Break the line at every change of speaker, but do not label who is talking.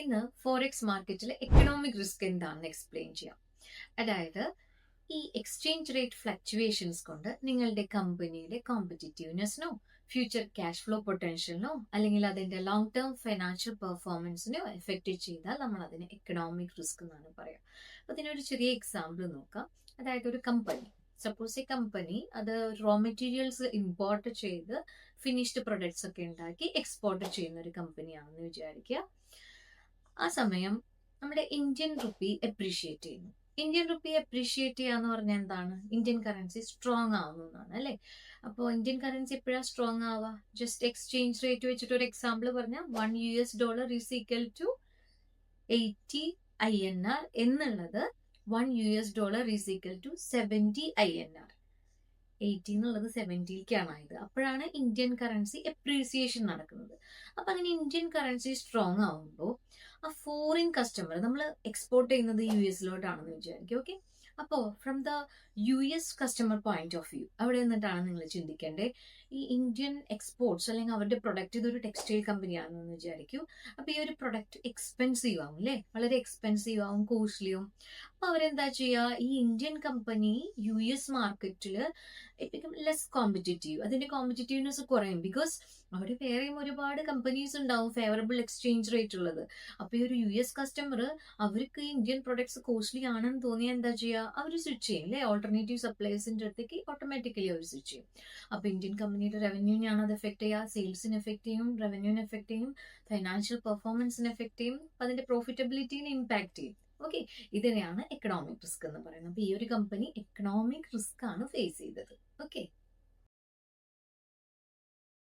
ഇന്ന് ഫോറക്സ് മാർക്കറ്റിൽ economic risk എന്താണെന്ന് എക്സ്പ്ലെയിൻ ചെയ്യാം. അതായത് ഈ എക്സ്ചേഞ്ച് റേറ്റ് ഫ്ലക്ച്വേഷൻസ് കൊണ്ട് നിങ്ങളുടെ കമ്പനിയുടെ കോമ്പറ്റിറ്റീവ്നെസ്സിനോ ഫ്യൂച്ചർ ക്യാഷ് ഫ്ലോ പൊട്ടൻഷ്യലിനോ അല്ലെങ്കിൽ അതിന്റെ ലോങ് ടേം ഫൈനാൻഷ്യൽ പെർഫോമൻസിനോ എഫക്റ്റ് ചെയ്താൽ നമ്മൾ അതിന് എക്കണോമിക് റിസ്ക് എന്നാണ് പറയുക. അപ്പൊ ഇതിനൊരു ചെറിയ എക്സാമ്പിൾ നോക്കാം. അതായത് ഒരു കമ്പനി, സപ്പോസ് ഈ കമ്പനി അത് റോ മെറ്റീരിയൽസ് ഇമ്പോർട്ട് ചെയ്ത് ഫിനിഷ്ഡ് പ്രൊഡക്ട്സ് ഒക്കെ ഉണ്ടാക്കി എക്സ്പോർട്ട് ചെയ്യുന്ന ഒരു കമ്പനിയാണെന്ന് വിചാരിക്കുക. ആ സമയം നമ്മുടെ ഇന്ത്യൻ റുപ്പി അപ്രീഷിയേറ്റ് ചെയ്യുന്നു. ഇന്ത്യൻ റുപ്പി അപ്രീഷിയേറ്റ് ചെയ്യാന്ന് പറഞ്ഞാൽ എന്താണ്? ഇന്ത്യൻ കറൻസി സ്ട്രോങ് ആവുന്നതാണ് അല്ലെ. അപ്പോൾ ഇന്ത്യൻ കറൻസി എപ്പോഴാണ് സ്ട്രോങ് ആവുക? ജസ്റ്റ് എക്സ്ചേഞ്ച് റേറ്റ് വെച്ചിട്ട് ഒരു എക്സാമ്പിൾ പറഞ്ഞാൽ $1 ഈസ് ഈക്വൽ ടു 80 INR എന്നുള്ളത് $1 ഈസ് ഈക്വൽ ടു 70 INR. 80 എന്നുള്ളത് 70ലേക്കാണ് ആയത്. അപ്പോഴാണ് ഇന്ത്യൻ കറൻസി എപ്രീസിയേഷൻ നടക്കുന്നത്. അപ്പൊ അങ്ങനെ ഇന്ത്യൻ കറൻസി സ്ട്രോങ് ആവുമ്പോൾ ആ ഫോറിൻ കസ്റ്റമർ, നമ്മൾ എക്സ്പോർട്ട് ചെയ്യുന്നത് US-ലോട്ടാണെന്ന് വിചാരിക്കും. ഓക്കെ, അപ്പോൾ from the US customer point of view അവിടെ നിന്നിട്ടാണ് നിങ്ങൾ ചിന്തിക്കേണ്ടത്. ഈ ഇന്ത്യൻ എക്സ്പോർട്സ് അല്ലെങ്കിൽ അവരുടെ പ്രൊഡക്റ്റ്, ഇതൊരു ടെക്സ്റ്റൈൽ കമ്പനിയാണെന്ന് വിചാരിക്കൂ. അപ്പൊ ഈ ഒരു പ്രൊഡക്റ്റ് എക്സ്പെൻസീവ് ആവും അല്ലെ, വളരെ എക്സ്പെൻസീവ് ആവും, കോസ്റ്റ്ലിയും. അപ്പൊ അവരെന്താ ചെയ്യുക? ഈ ഇന്ത്യൻ കമ്പനി US മാർക്കറ്റിൽ ലെസ് കോമ്പറ്റീറ്റീവ്, അതിന്റെ കോമ്പറ്റീറ്റീവ്നെസ് കുറയും. ബിക്കോസ് അവിടെ വേറെയും ഒരുപാട് കമ്പനീസ് ഉണ്ടാവും ഫേവറബിൾ എക്സ്ചേഞ്ച് റേറ്റ് ഉള്ളത്. അപ്പൊ ഈ ഒരു US കസ്റ്റമർ, അവർക്ക് ഇന്ത്യൻ പ്രൊഡക്ട്സ് കോസ്റ്റ്ലി ആണെന്ന് തോന്നിയാൽ എന്താ ചെയ്യുക? അവർ സ്വിച്ച് ചെയ്യും അല്ലെ, ഓൾട്ടർനേറ്റീവ് സപ്ലൈസിന്റെ അടുത്തേക്ക് ഓട്ടോമാറ്റിക്കലി അവർ സ്വിച്ച് ചെയ്യും. അപ്പൊ ഇന്ത്യൻ കമ്പനിയുടെ റവന്യൂവിനാണ് അത് എഫക്ട് ചെയ്യുക, സെയിൽസിന് എഫക്ട് ചെയ്യും, റവന്യൂവിന് എഫക്ട് ചെയ്യും, ഫൈനാൻഷ്യൽ പെർഫോമൻസിന് എഫക്ട് ചെയ്യും, അതിന്റെ പ്രോഫിറ്റബിലിറ്റിനെ ഇമ്പാക്ട് ചെയ്യും. ഓക്കെ, ഇതിനെയാണ് എക്കണോമിക് റിസ്ക് എന്ന് പറയുന്നത്. അപ്പൊ ഈ ഒരു കമ്പനി എക്കണോമിക് റിസ്ക് ആണ് ഫേസ് ചെയ്തത്. ഓക്കെ.